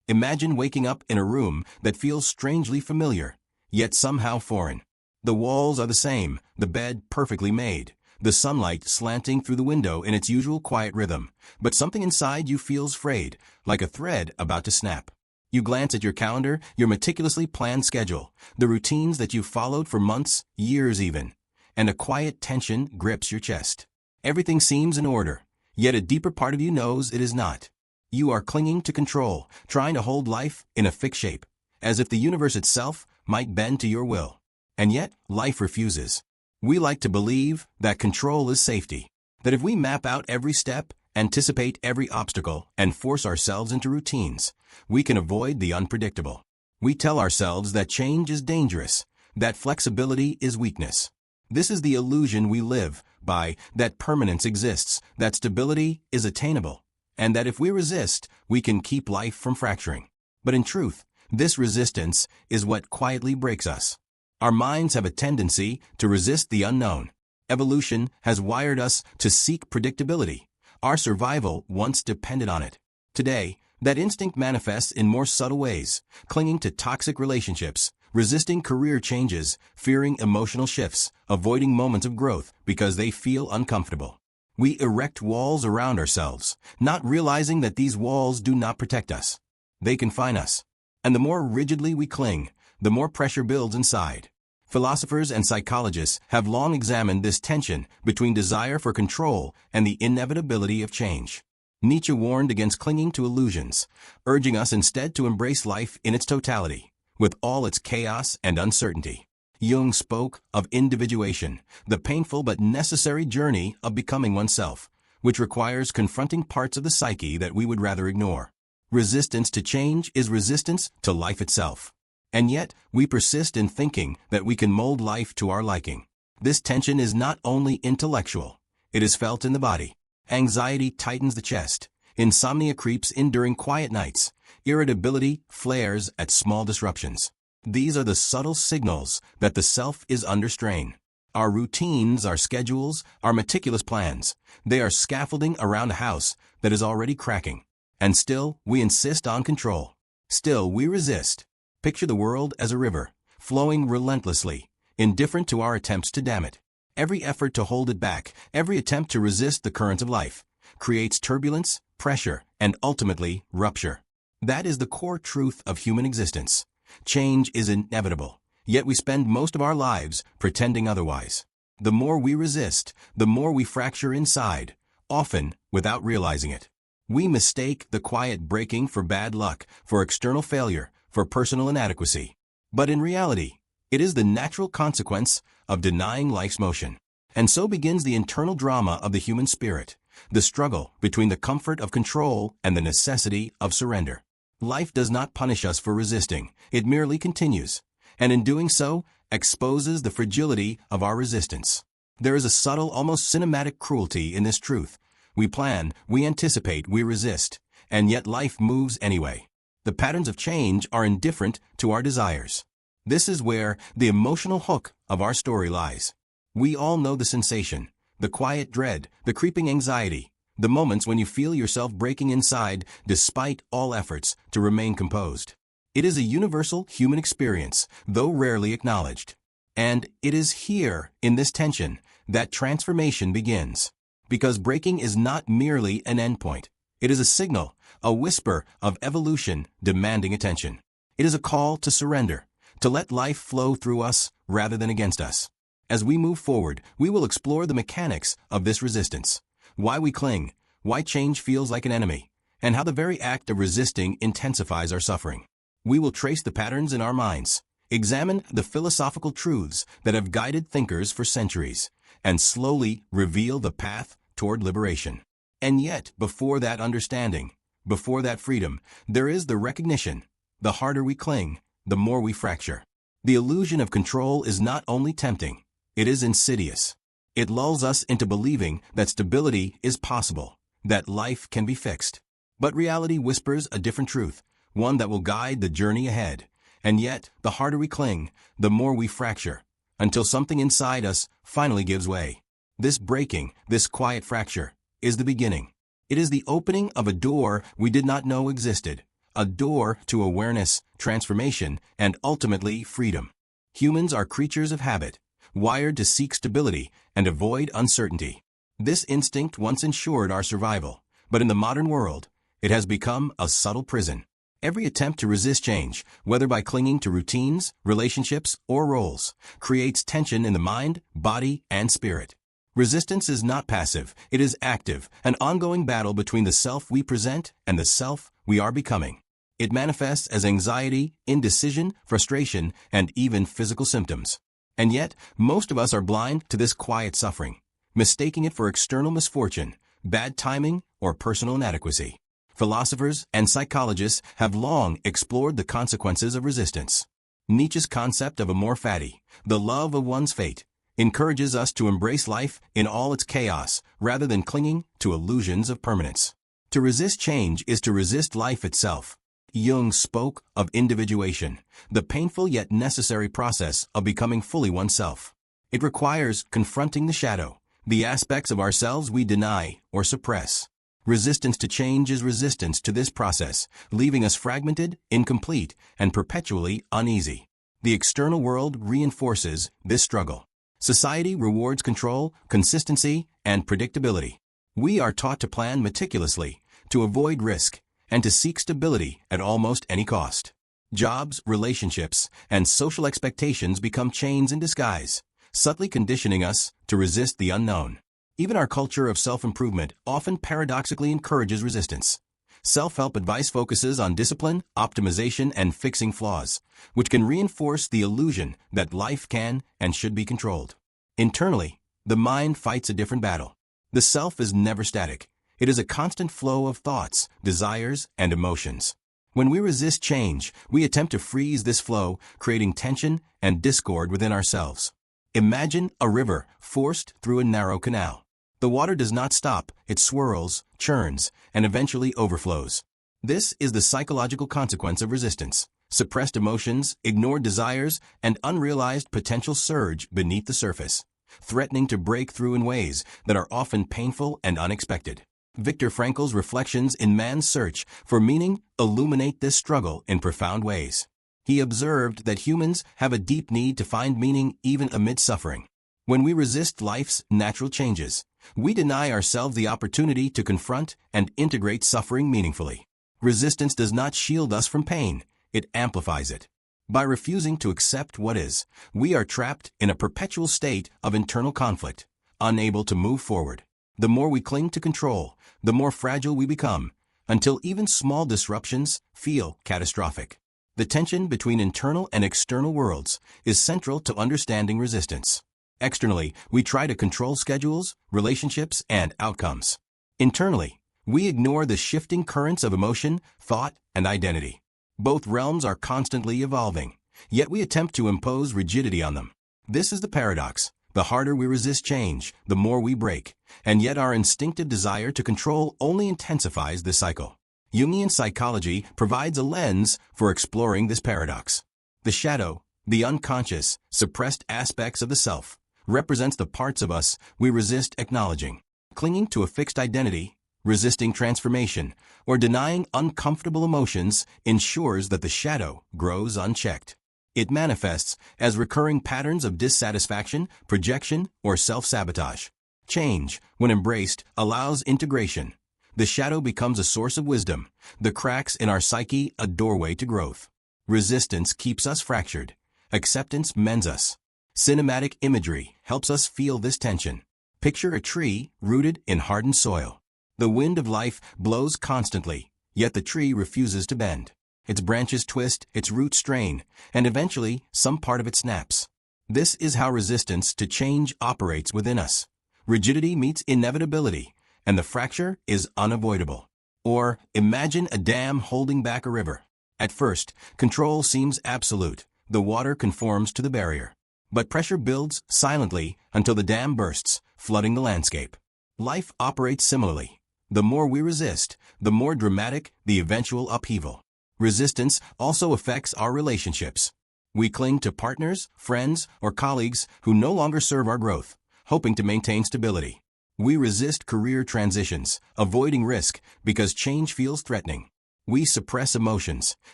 Imagine waking up in a room that feels strangely familiar, yet somehow foreign. The walls are the same, the bed perfectly made, the sunlight slanting through the window in its usual quiet rhythm, but something inside you feels frayed, like a thread about to snap. You glance at your calendar, your meticulously planned schedule, the routines that you've followed for months, years even, and a quiet tension grips your chest. Everything seems in order, yet a deeper part of you knows it is not. You are clinging to control, trying to hold life in a fixed shape, as if the universe itself might bend to your will. And yet, life refuses. We like to believe that control is safety, that if we map out every step, anticipate every obstacle, and force ourselves into routines, we can avoid the unpredictable. We tell ourselves that change is dangerous, that flexibility is weakness. This is the illusion we live by, that permanence exists, that stability is attainable, and that if we resist, we can keep life from fracturing. But in truth, this resistance is what quietly breaks us. Our minds have a tendency to resist the unknown. Evolution has wired us to seek predictability. Our survival once depended on it. Today, that instinct manifests in more subtle ways, clinging to toxic relationships, resisting career changes, fearing emotional shifts, avoiding moments of growth because they feel uncomfortable. We erect walls around ourselves, not realizing that these walls do not protect us. They confine us. And the more rigidly we cling, the more pressure builds inside. Philosophers and psychologists have long examined this tension between desire for control and the inevitability of change. Nietzsche warned against clinging to illusions, urging us instead to embrace life in its totality, with all its chaos and uncertainty. Jung spoke of individuation, the painful but necessary journey of becoming oneself, which requires confronting parts of the psyche that we would rather ignore. Resistance to change is resistance to life itself. And yet, we persist in thinking that we can mold life to our liking. This tension is not only intellectual, it is felt in the body. Anxiety tightens the chest, insomnia creeps in during quiet nights, irritability flares at small disruptions. These are the subtle signals that the self is under strain. Our routines, our schedules, our meticulous plans, they are scaffolding around a house that is already cracking. And still, we insist on control. Still, we resist. Picture the world as a river, flowing relentlessly, indifferent to our attempts to dam it. Every effort to hold it back, every attempt to resist the currents of life, creates turbulence, pressure, and ultimately, rupture. That is the core truth of human existence. Change is inevitable, yet we spend most of our lives pretending otherwise. The more we resist, the more we fracture inside, often without realizing it. We mistake the quiet breaking for bad luck, for external failure, for personal inadequacy. But in reality, it is the natural consequence of denying life's motion. And so begins the internal drama of the human spirit, the struggle between the comfort of control and the necessity of surrender. Life does not punish us for resisting, it merely continues, and in doing so, exposes the fragility of our resistance. There is a subtle, almost cinematic cruelty in this truth. We plan, we anticipate, we resist, and yet life moves anyway. The patterns of change are indifferent to our desires. This is where the emotional hook of our story lies. We all know the sensation, the quiet dread, the creeping anxiety, the moments when you feel yourself breaking inside despite all efforts to remain composed. It is a universal human experience, though rarely acknowledged. And it is here, in this tension, that transformation begins. Because breaking is not merely an endpoint. It is a signal, a whisper of evolution demanding attention. It is a call to surrender, to let life flow through us rather than against us. As we move forward, we will explore the mechanics of this resistance, why we cling, why change feels like an enemy, and how the very act of resisting intensifies our suffering. We will trace the patterns in our minds, examine the philosophical truths that have guided thinkers for centuries, and slowly reveal the path toward liberation. And yet, before that understanding, before that freedom, there is the recognition. The harder we cling, the more we fracture. The illusion of control is not only tempting, it is insidious. It lulls us into believing that stability is possible, that life can be fixed. But reality whispers a different truth, one that will guide the journey ahead. And yet, the harder we cling, the more we fracture, until something inside us finally gives way. This breaking, this quiet fracture, is the beginning. It is the opening of a door we did not know existed, a door to awareness, transformation, and ultimately freedom. Humans are creatures of habit, wired to seek stability and avoid uncertainty. This instinct once ensured our survival, but in the modern world, it has become a subtle prison. Every attempt to resist change, whether by clinging to routines, relationships, or roles, creates tension in the mind, body, and spirit. Resistance is not passive, it is active, an ongoing battle between the self we present and the self we are becoming. It manifests as anxiety, indecision, frustration, and even physical symptoms. And yet, most of us are blind to this quiet suffering, mistaking it for external misfortune, bad timing, or personal inadequacy. Philosophers and psychologists have long explored the consequences of resistance. Nietzsche's concept of amor fati, the love of one's fate, encourages us to embrace life in all its chaos rather than clinging to illusions of permanence. To resist change is to resist life itself. Jung spoke of individuation, the painful yet necessary process of becoming fully oneself. It requires confronting the shadow, the aspects of ourselves we deny or suppress. Resistance to change is resistance to this process, leaving us fragmented, incomplete, and perpetually uneasy. The external world reinforces this struggle. Society rewards control, consistency, and predictability. We are taught to plan meticulously, to avoid risk, and to seek stability at almost any cost. Jobs, relationships, and social expectations become chains in disguise, subtly conditioning us to resist the unknown. Even our culture of self-improvement often paradoxically encourages resistance. Self-help advice focuses on discipline, optimization, and fixing flaws, which can reinforce the illusion that life can and should be controlled. Internally, the mind fights a different battle. The self is never static. It is a constant flow of thoughts, desires, and emotions. When we resist change, we attempt to freeze this flow, creating tension and discord within ourselves. Imagine a river forced through a narrow canal. The water does not stop, it swirls, churns, and eventually overflows. This is the psychological consequence of resistance. Suppressed emotions, ignored desires, and unrealized potential surge beneath the surface, threatening to break through in ways that are often painful and unexpected. Viktor Frankl's reflections in Man's Search for Meaning illuminate this struggle in profound ways. He observed that humans have a deep need to find meaning even amid suffering. When we resist life's natural changes, we deny ourselves the opportunity to confront and integrate suffering meaningfully. Resistance does not shield us from pain, it amplifies it. By refusing to accept what is, we are trapped in a perpetual state of internal conflict, unable to move forward. The more we cling to control, the more fragile we become, until even small disruptions feel catastrophic. The tension between internal and external worlds is central to understanding resistance. Externally, we try to control schedules, relationships, and outcomes. Internally, we ignore the shifting currents of emotion, thought, and identity. Both realms are constantly evolving, yet we attempt to impose rigidity on them. This is the paradox. The harder we resist change, the more we break, and yet our instinctive desire to control only intensifies this cycle. Jungian psychology provides a lens for exploring this paradox. The shadow, the unconscious, suppressed aspects of the self, represents the parts of us we resist acknowledging. Clinging to a fixed identity, resisting transformation, or denying uncomfortable emotions ensures that the shadow grows unchecked. It manifests as recurring patterns of dissatisfaction, projection, or self-sabotage. Change, when embraced, allows integration. The shadow becomes a source of wisdom, the cracks in our psyche a doorway to growth. Resistance keeps us fractured. Acceptance mends us. Cinematic imagery helps us feel this tension. Picture a tree rooted in hardened soil. The wind of life blows constantly, yet the tree refuses to bend. Its branches twist, its roots strain, and eventually some part of it snaps. This is how resistance to change operates within us. Rigidity meets inevitability, and the fracture is unavoidable. Or imagine a dam holding back a river. At first, control seems absolute. The water conforms to the barrier. But pressure builds silently until the dam bursts, flooding the landscape. Life operates similarly. The more we resist, the more dramatic the eventual upheaval. Resistance also affects our relationships. We cling to partners, friends, or colleagues who no longer serve our growth, hoping to maintain stability. We resist career transitions, avoiding risk because change feels threatening. We suppress emotions,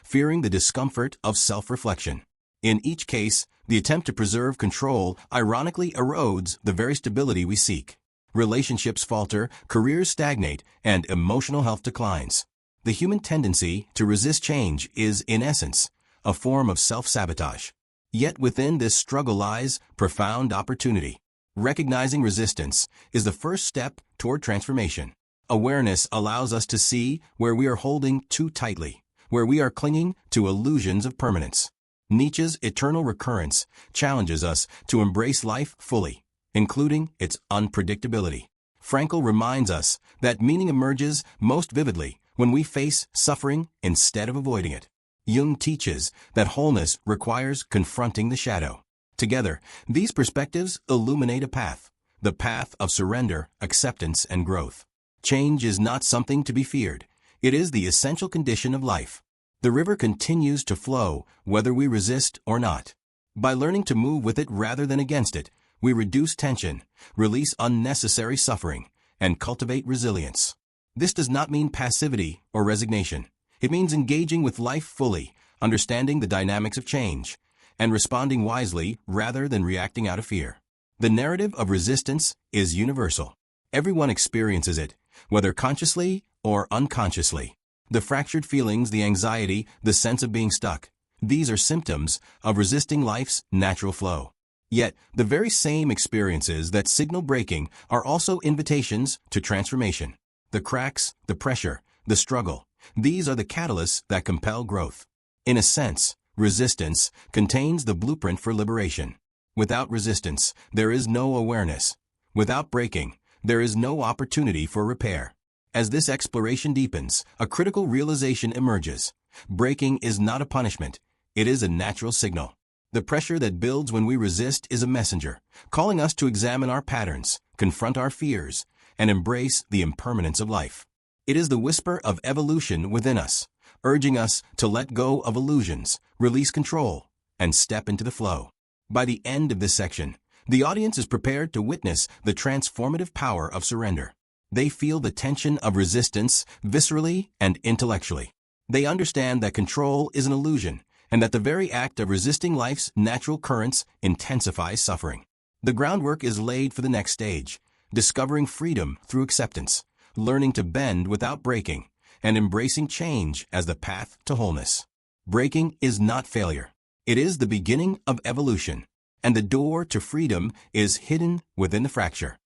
fearing the discomfort of self-reflection. In each case, the attempt to preserve control ironically erodes the very stability we seek. Relationships falter, careers stagnate, and emotional health declines. The human tendency to resist change is, in essence, a form of self-sabotage. Yet within this struggle lies profound opportunity. Recognizing resistance is the first step toward transformation. Awareness allows us to see where we are holding too tightly, where we are clinging to illusions of permanence. Nietzsche's eternal recurrence challenges us to embrace life fully, including its unpredictability. Frankl reminds us that meaning emerges most vividly when we face suffering instead of avoiding it. Jung teaches that wholeness requires confronting the shadow. Together, these perspectives illuminate a path, the path of surrender, acceptance, and growth. Change is not something to be feared. It is the essential condition of life. The river continues to flow, whether we resist or not. By learning to move with it rather than against it, we reduce tension, release unnecessary suffering, and cultivate resilience. This does not mean passivity or resignation. It means engaging with life fully, understanding the dynamics of change, and responding wisely rather than reacting out of fear. The narrative of resistance is universal. Everyone experiences it, whether consciously or unconsciously. The fractured feelings, the anxiety, the sense of being stuck, these are symptoms of resisting life's natural flow. Yet, the very same experiences that signal breaking are also invitations to transformation. The cracks, the pressure, the struggle, these are the catalysts that compel growth. In a sense, resistance contains the blueprint for liberation. Without resistance, there is no awareness. Without breaking, there is no opportunity for repair. As this exploration deepens, a critical realization emerges. Breaking is not a punishment. It is a natural signal. The pressure that builds when we resist is a messenger, calling us to examine our patterns, confront our fears, and embrace the impermanence of life. It is the whisper of evolution within us, urging us to let go of illusions, release control, and step into the flow. By the end of this section, the audience is prepared to witness the transformative power of surrender. They feel the tension of resistance viscerally and intellectually. They understand that control is an illusion, and that the very act of resisting life's natural currents intensifies suffering. The groundwork is laid for the next stage, discovering freedom through acceptance, learning to bend without breaking, and embracing change as the path to wholeness. Breaking is not failure. It is the beginning of evolution, and the door to freedom is hidden within the fracture.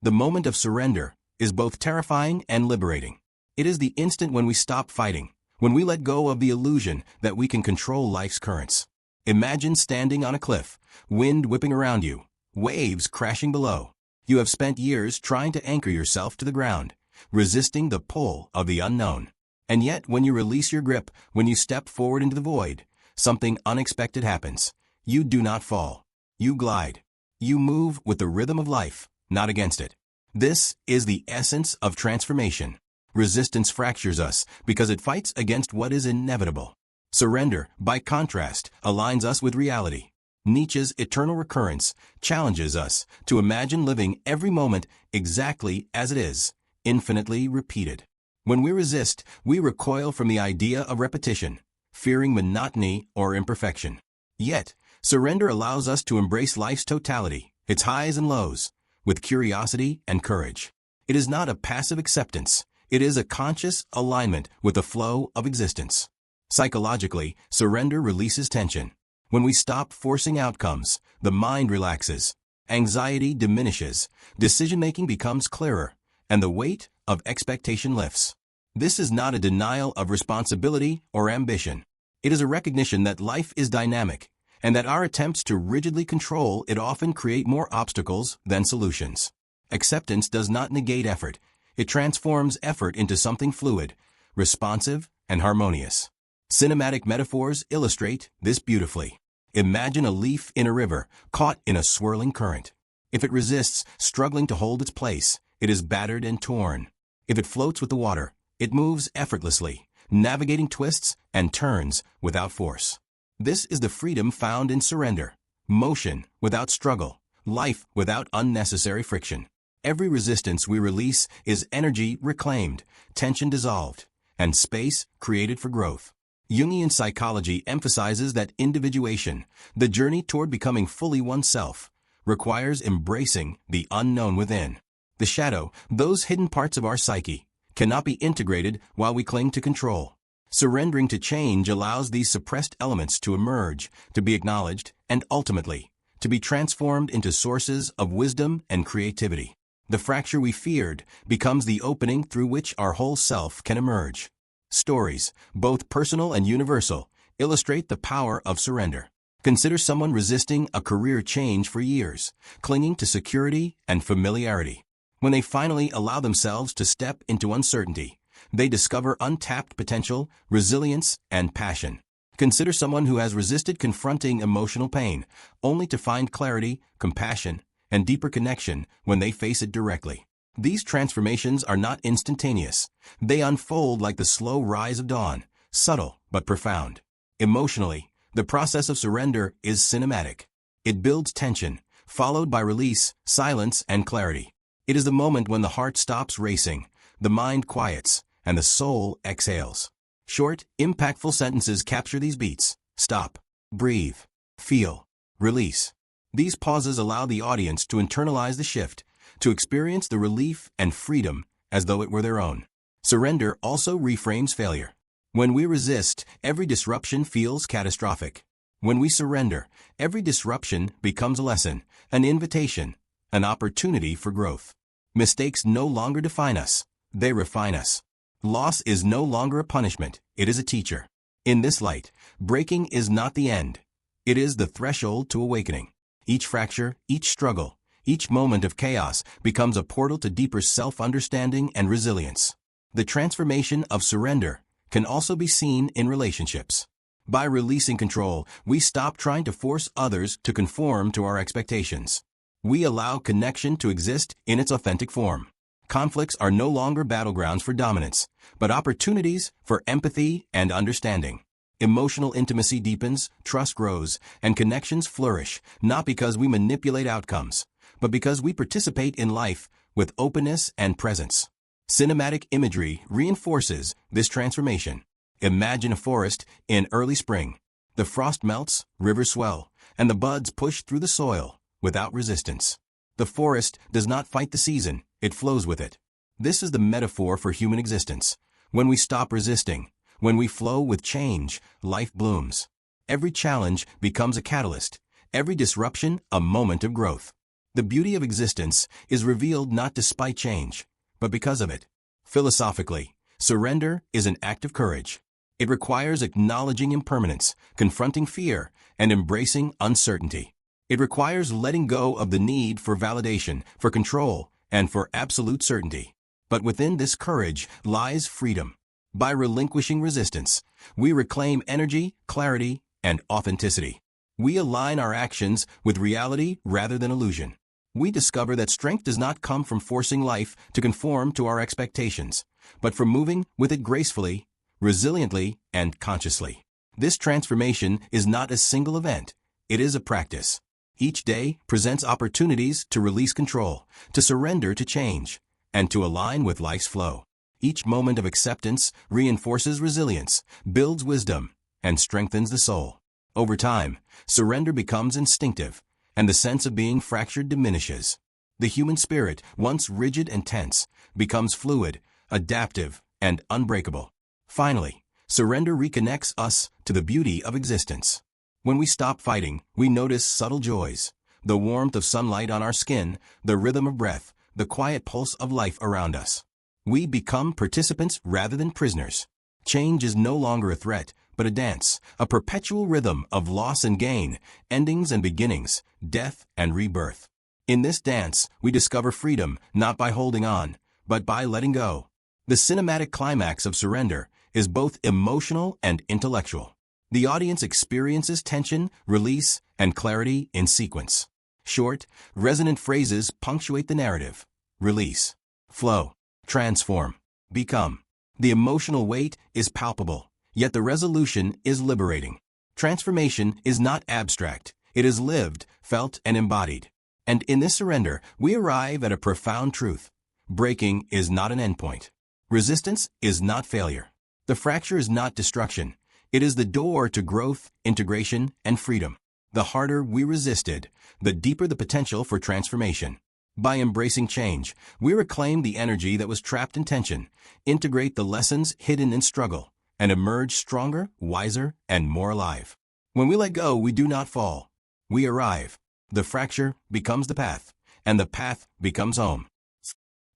The moment of surrender is both terrifying and liberating. It is the instant when we stop fighting, when we let go of the illusion that we can control life's currents. Imagine standing on a cliff, wind whipping around you, waves crashing below. You have spent years trying to anchor yourself to the ground, resisting the pull of the unknown. And yet, when you release your grip, when you step forward into the void, something unexpected happens. You do not fall. You glide. You move with the rhythm of life, not against it. This is the essence of transformation. Resistance fractures us because it fights against what is inevitable. Surrender, by contrast, aligns us with reality. Nietzsche's eternal recurrence challenges us to imagine living every moment exactly as it is, infinitely repeated. When we resist, we recoil from the idea of repetition, fearing monotony or imperfection. Yet, surrender allows us to embrace life's totality, its highs and lows, with curiosity and courage. It is not a passive acceptance. It is a conscious alignment with the flow of existence. Psychologically, surrender releases tension. When we stop forcing outcomes, the mind relaxes, anxiety diminishes, decision-making becomes clearer, and the weight of expectation lifts. This is not a denial of responsibility or ambition. It is a recognition that life is dynamic, and that our attempts to rigidly control it often create more obstacles than solutions. Acceptance does not negate effort. It transforms effort into something fluid, responsive, and harmonious. Cinematic metaphors illustrate this beautifully. Imagine a leaf in a river, caught in a swirling current. If it resists, struggling to hold its place, it is battered and torn. If it floats with the water, it moves effortlessly, navigating twists and turns without force. This is the freedom found in surrender. Motion without struggle, life without unnecessary friction. Every resistance we release is energy reclaimed, tension dissolved, and space created for growth. Jungian psychology emphasizes that individuation, the journey toward becoming fully oneself, requires embracing the unknown within. The shadow, those hidden parts of our psyche, cannot be integrated while we cling to control. Surrendering to change allows these suppressed elements to emerge, to be acknowledged, and ultimately, to be transformed into sources of wisdom and creativity. The fracture we feared becomes the opening through which our whole self can emerge. Stories, both personal and universal, illustrate the power of surrender. Consider someone resisting a career change for years, clinging to security and familiarity. When they finally allow themselves to step into uncertainty, they discover untapped potential, resilience, and passion. Consider someone who has resisted confronting emotional pain, only to find clarity, compassion, and deeper connection when they face it directly. These transformations are not instantaneous. They unfold like the slow rise of dawn, subtle but profound. Emotionally, the process of surrender is cinematic. It builds tension, followed by release, silence, and clarity. It is the moment when the heart stops racing, the mind quiets, and the soul exhales. Short, impactful sentences capture these beats. Stop, breathe, feel, release. These pauses allow the audience to internalize the shift, to experience the relief and freedom as though it were their own. Surrender also reframes failure. When we resist, every disruption feels catastrophic. When we surrender, every disruption becomes a lesson, an invitation, an opportunity for growth. Mistakes no longer define us, they refine us. Loss is no longer a punishment, it is a teacher. In this light, breaking is not the end. It is the threshold to awakening. Each fracture, each struggle, each moment of chaos becomes a portal to deeper self-understanding and resilience. The transformation of surrender can also be seen in relationships. By releasing control, we stop trying to force others to conform to our expectations. We allow connection to exist in its authentic form. Conflicts are no longer battlegrounds for dominance, but opportunities for empathy and understanding. Emotional intimacy deepens, trust grows, and connections flourish, not because we manipulate outcomes, but because we participate in life with openness and presence. Cinematic imagery reinforces this transformation. Imagine a forest in early spring. The frost melts, rivers swell, and the buds push through the soil without resistance. The forest does not fight the season, it flows with it. This is the metaphor for human existence. When we stop resisting, when we flow with change, life blooms. Every challenge becomes a catalyst, every disruption a moment of growth. The beauty of existence is revealed not despite change, but because of it. Philosophically, surrender is an act of courage. It requires acknowledging impermanence, confronting fear, and embracing uncertainty. It requires letting go of the need for validation, for control, and for absolute certainty. But within this courage lies freedom. By relinquishing resistance, we reclaim energy, clarity, and authenticity. We align our actions with reality rather than illusion. We discover that strength does not come from forcing life to conform to our expectations, but from moving with it gracefully, resiliently, and consciously. This transformation is not a single event, it is a practice. Each day presents opportunities to release control, to surrender to change, and to align with life's flow. Each moment of acceptance reinforces resilience, builds wisdom, and strengthens the soul. Over time, surrender becomes instinctive, and the sense of being fractured diminishes. The human spirit, once rigid and tense, becomes fluid, adaptive, and unbreakable. Finally, surrender reconnects us to the beauty of existence. When we stop fighting, we notice subtle joys, the warmth of sunlight on our skin, the rhythm of breath, the quiet pulse of life around us. We become participants rather than prisoners. Change is no longer a threat, but a dance, a perpetual rhythm of loss and gain, endings and beginnings, death and rebirth. In this dance, we discover freedom not by holding on, but by letting go. The cinematic climax of surrender is both emotional and intellectual. The audience experiences tension, release, and clarity in sequence. Short, resonant phrases punctuate the narrative. Release, flow, transform, become. The emotional weight is palpable, yet the resolution is liberating. Transformation is not abstract, it is lived, felt, and embodied. And in this surrender, we arrive at a profound truth. Breaking is not an endpoint. Resistance is not failure. The fracture is not destruction. It is the door to growth, integration, and freedom. The harder we resisted, the deeper the potential for transformation. By embracing change, we reclaim the energy that was trapped in tension, integrate the lessons hidden in struggle, and emerge stronger, wiser, and more alive. When we let go, we do not fall. We arrive. The fracture becomes the path, and the path becomes home.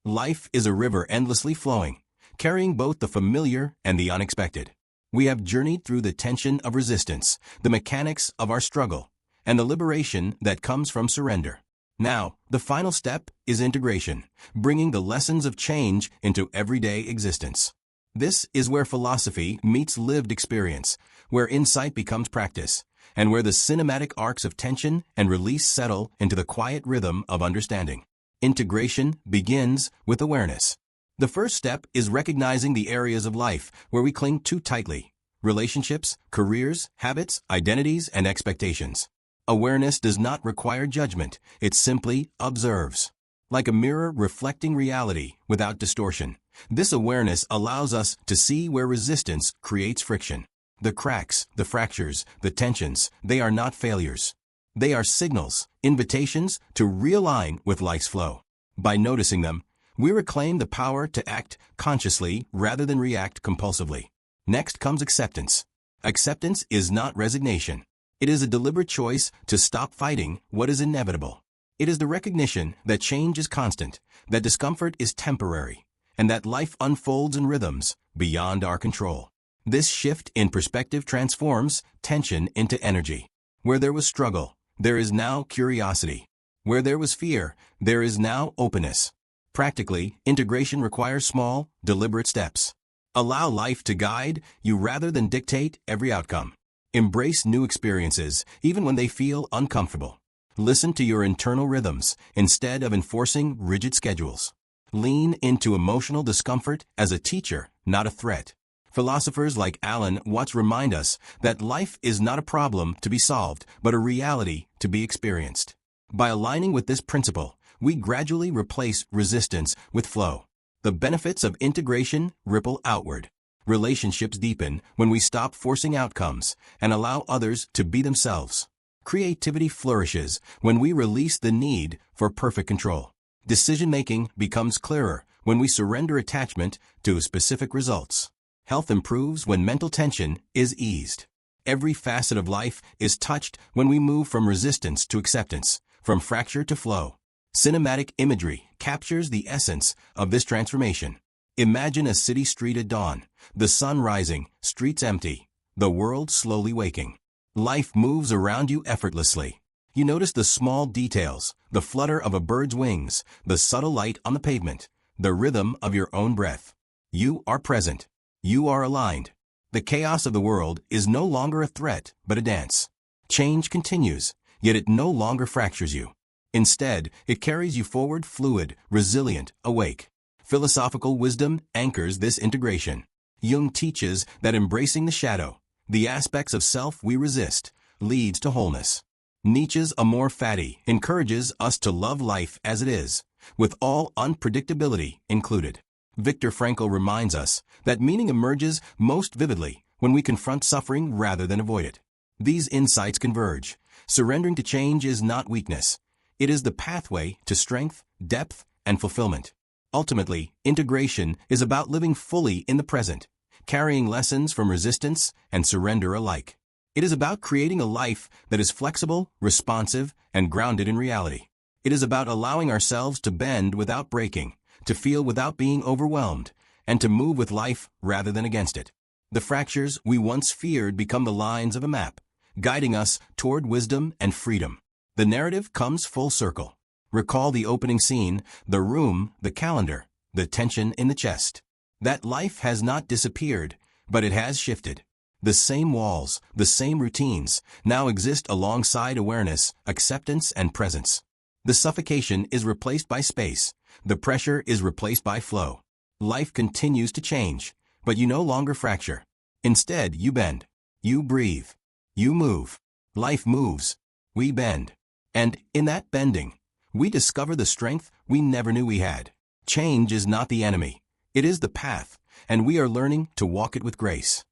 Life is a river endlessly flowing, carrying both the familiar and the unexpected. We have journeyed through the tension of resistance, the mechanics of our struggle, and the liberation that comes from surrender. Now, the final step is integration, bringing the lessons of change into everyday existence. This is where philosophy meets lived experience, where insight becomes practice, and where the cinematic arcs of tension and release settle into the quiet rhythm of understanding. Integration begins with awareness. The first step is recognizing the areas of life where we cling too tightly: relationships, careers, habits, identities, and expectations. Awareness does not require judgment, it simply observes. Like a mirror reflecting reality without distortion, this awareness allows us to see where resistance creates friction. The cracks, the fractures, the tensions, they are not failures. They are signals, invitations to realign with life's flow. By noticing them, we reclaim the power to act consciously rather than react compulsively. Next comes acceptance. Acceptance is not resignation. It is a deliberate choice to stop fighting what is inevitable. It is the recognition that change is constant, that discomfort is temporary, and that life unfolds in rhythms beyond our control. This shift in perspective transforms tension into energy. Where there was struggle, there is now curiosity. Where there was fear, there is now openness. Practically, integration requires small, deliberate steps. Allow life to guide you rather than dictate every outcome. Embrace new experiences, even when they feel uncomfortable. Listen to your internal rhythms instead of enforcing rigid schedules. Lean into emotional discomfort as a teacher, not a threat. Philosophers like Alan Watts remind us that life is not a problem to be solved, but a reality to be experienced. By aligning with this principle, we gradually replace resistance with flow. The benefits of integration ripple outward. Relationships deepen when we stop forcing outcomes and allow others to be themselves. Creativity flourishes when we release the need for perfect control. Decision-making becomes clearer when we surrender attachment to specific results. Health improves when mental tension is eased. Every facet of life is touched when we move from resistance to acceptance, from fracture to flow. Cinematic imagery captures the essence of this transformation. Imagine a city street at dawn, the sun rising, streets empty, the world slowly waking. Life moves around you effortlessly. You notice the small details, the flutter of a bird's wings, the subtle light on the pavement, the rhythm of your own breath. You are present. You are aligned. The chaos of the world is no longer a threat, but a dance. Change continues, yet it no longer fractures you. Instead, it carries you forward fluid, resilient, awake. Philosophical wisdom anchors this integration. Jung teaches that embracing the shadow, the aspects of self we resist, leads to wholeness. Nietzsche's Amor Fati encourages us to love life as it is, with all unpredictability included. Viktor Frankl reminds us that meaning emerges most vividly when we confront suffering rather than avoid it. These insights converge. Surrendering to change is not weakness. It is the pathway to strength, depth, and fulfillment. Ultimately, integration is about living fully in the present, carrying lessons from resistance and surrender alike. It is about creating a life that is flexible, responsive, and grounded in reality. It is about allowing ourselves to bend without breaking, to feel without being overwhelmed, and to move with life rather than against it. The fractures we once feared become the lines of a map, guiding us toward wisdom and freedom. The narrative comes full circle. Recall the opening scene, the room, the calendar, the tension in the chest. That life has not disappeared, but it has shifted. The same walls, the same routines, now exist alongside awareness, acceptance, and presence. The suffocation is replaced by space. The pressure is replaced by flow. Life continues to change, but you no longer fracture. Instead, you bend. You breathe. You move. Life moves. We bend. And in that bending, we discover the strength we never knew we had. Change is not the enemy. It is the path, and we are learning to walk it with grace.